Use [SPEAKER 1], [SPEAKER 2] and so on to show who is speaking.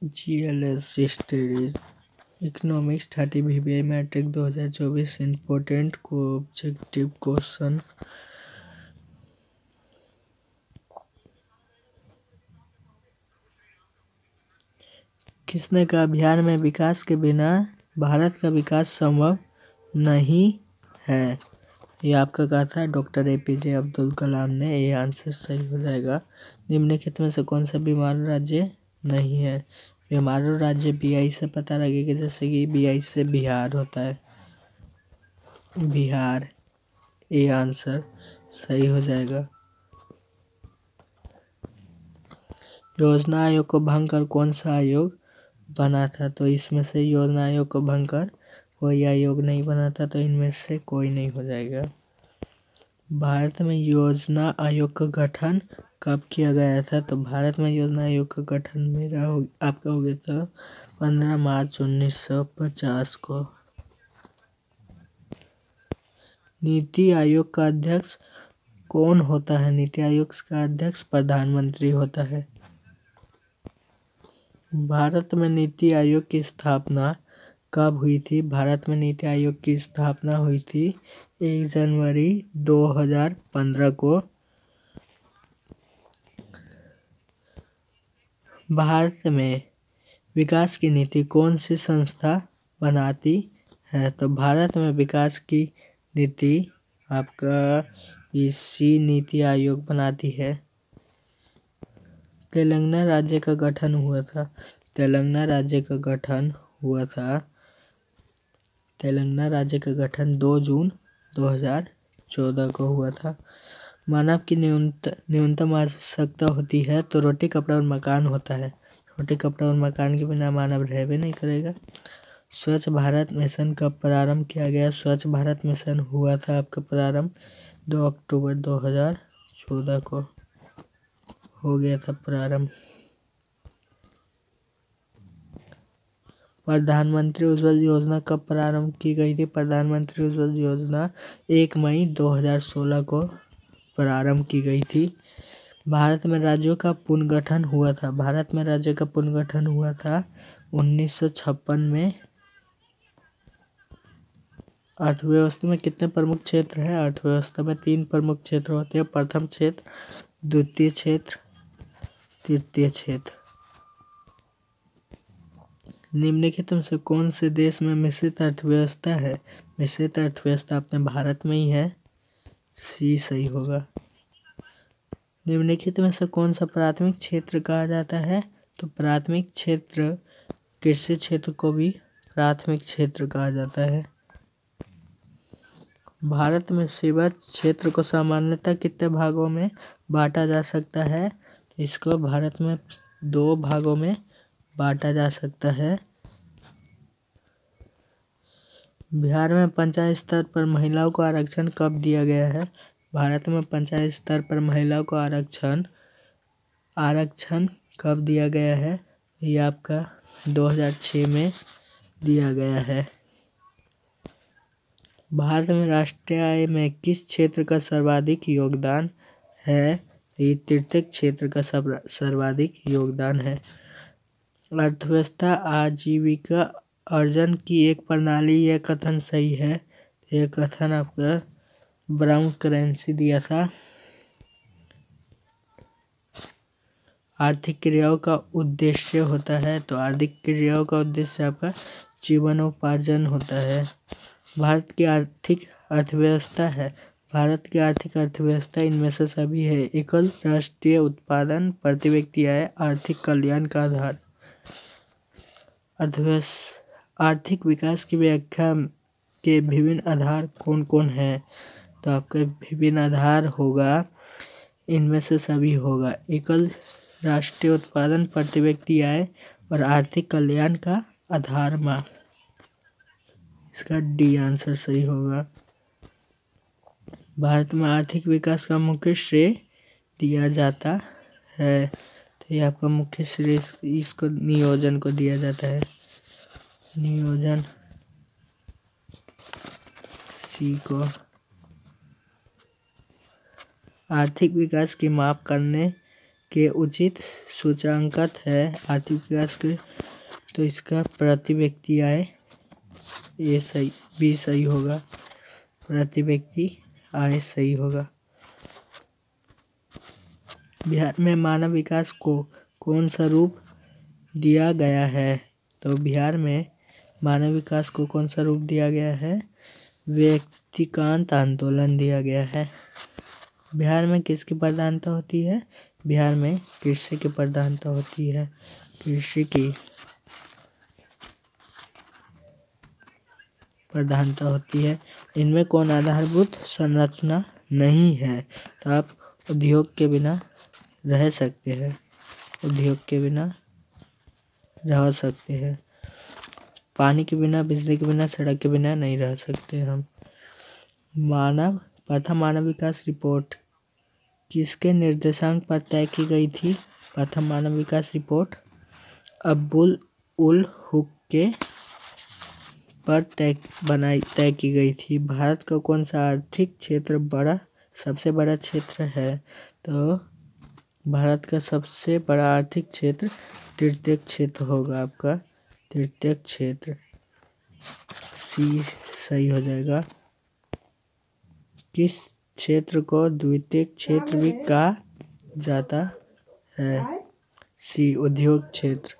[SPEAKER 1] GLS studies economics 30 VBI matric 2024 important को objective question. किसने कहा बिहार में विकास के बिना भारत का विकास संभव नहीं है? ये आपका कहा था डॉक्टर APJ अब्दुल कलाम ने। ये आंसर सही हो जाएगा। निम्नलिखित में से कौन सा बीमारू राज्य नहीं है? बीमारू राज्य BI से पता लगेगा, जैसे कि BI से बिहार होता है, बिहार। ये आंसर सही हो जाएगा। योजना आयोग को भंग कर कौन सा आयोग बना था? तो इसमें से योजना आयोग को भंग कर कोई आयोग नहीं बना था, तो इनमें से कोई नहीं हो जाएगा। भारत में योजना आयोग का गठन कब किया गया था? तो भारत में योजना आयोग का गठन आपका हो गया था 15 मार्च 1950 को। नीति आयोग का अध्यक्ष कौन होता है? नीति आयोग का अध्यक्ष प्रधानमंत्री होता है। भारत में नीति आयोग की स्थापना कब हुई थी? भारत में नीति आयोग की स्थापना हुई थी 1 जनवरी 2015 को। भारत में विकास की नीति कौन सी संस्था बनाती है? तो भारत में विकास की नीति आपका इसी नीति आयोग बनाती है। तेलंगाना राज्य का गठन हुआ था। तेलंगाना राज्य का गठन हुआ था। तेलंगाना राज्य का गठन 2 जून 2014 को हुआ था। मानव की न्यूनतम आवश्यकता होती है, तो रोटी कपड़ा और मकान होता है। रोटी कपड़ा और मकान के बिना मानव रह भी नहीं करेगा। स्वच्छ भारत मिशन कब प्रारंभ किया गया? स्वच्छ भारत मिशन हुआ था आपका प्रारंभ 2 अक्टूबर 2014 को हो गया था प्रारंभ। प्रधानमंत्री उज्ज्वल योजना कब प्रारंभ की गई थी? प्रधानमंत्री उज्ज्वल योजना 1 मई 2016 को प्रारंभ की गई थी। भारत में राज्यों का पुनर्गठन हुआ था। भारत में राज्य का पुनर्गठन हुआ था 1956 में। अर्थव्यवस्था में कितने प्रमुख क्षेत्र हैं? अर्थव्यवस्था में 3 प्रमुख क्षेत्र होते हैं। प्रथम क्षेत्र, द्वितीय क्षेत्र, तृतीय क्षेत्र। निम्नलिखित में से कौन से देश में मिश्रित अर्थव्यवस्था है? मिश्रित अर्थव्यवस्था अपने भारत में ही है। सी सही होगा। निम्नलिखित में से कौन सा प्राथमिक क्षेत्र कहा जाता है? तो प्राथमिक क्षेत्र, कृषि क्षेत्र को भी प्राथमिक क्षेत्र कहा जाता है। भारत में सेवा क्षेत्र को सामान्यतः कितने भागों में बांटा जा सकता है? तो इसको भारत में 2 भागों में बांटा जा सकता है। बिहार में पंचायत स्तर पर महिलाओं को आरक्षण कब दिया गया है? भारत में पंचायत स्तर पर महिलाओं को आरक्षण कब दिया गया है? ये आपका 2006 में दिया गया है। भारत में राष्ट्रीय आय में किस क्षेत्र का सर्वाधिक योगदान है? ये तृतीय क्षेत्र का सर्वाधिक योगदान है। अर्थव्यवस्था आजीविका अर्जन की एक प्रणाली, यह कथन सही है। यह कथन आपका ब्राउन करेंसी दिया था। आर्थिक क्रियाओं का उद्देश्य होता है, तो आर्थिक क्रियाओं का उद्देश्य आपका जीवनोपार्जन होता है। भारत की आर्थिक अर्थव्यवस्था है। भारत की आर्थिक अर्थव्यवस्था इनमें से सभी है। एकल राष्ट्रीय उत्पादन, प्रति व्यक्ति आय, आर्थिक कल्याण का आधार। आर्थिक विकास की व्याख्या के विभिन्न आधार कौन कौन है? तो आपका विभिन्न आधार होगा, इनमें से सभी होगा। एकल राष्ट्रीय उत्पादन, प्रति व्यक्ति आय और आर्थिक कल्याण का आधार मान। इसका डी आंसर सही होगा। भारत में आर्थिक विकास का मुख्य श्रेय दिया जाता है, तो ये आपका मुख्य श्रेय इसको नियोजन को दिया जाता है। नियोजन सी को। आर्थिक विकास की माप करने के उचित सूचकांक है आर्थिक विकास के, तो इसका प्रति व्यक्ति आय ये सही, बी सही होगा। प्रति व्यक्ति आय सही होगा। बिहार में मानव विकास को कौन सा रूप दिया गया है? तो बिहार में मानव विकास को कौन सा रूप दिया गया है? व्यक्तिकांत आंदोलन दिया गया है। बिहार में किसकी प्रधानता होती है? बिहार में कृषि की प्रधानता होती है। कृषि की प्रधानता होती है। इनमें कौन आधारभूत संरचना नहीं है? तो आप उद्योग के बिना रह सकते हैं। उद्योग के बिना रह सकते हैं। पानी के बिना, बिजली के बिना, सड़क के बिना नहीं रह सकते हम। प्रथम मानव विकास रिपोर्ट किसके निर्देशांक पर तय की गई थी? प्रथम मानव विकास रिपोर्ट अब्दुल उल हुक के पर तय की गई थी। भारत का कौन सा आर्थिक क्षेत्र सबसे बड़ा क्षेत्र है? तो भारत का सबसे बड़ा आर्थिक क्षेत्र तृतीय क्षेत्र होगा आपका। तृतीय क्षेत्र सी सही हो जाएगा। किस क्षेत्र को द्वितीय क्षेत्र भी कहा जाता है? सी उद्योग क्षेत्र।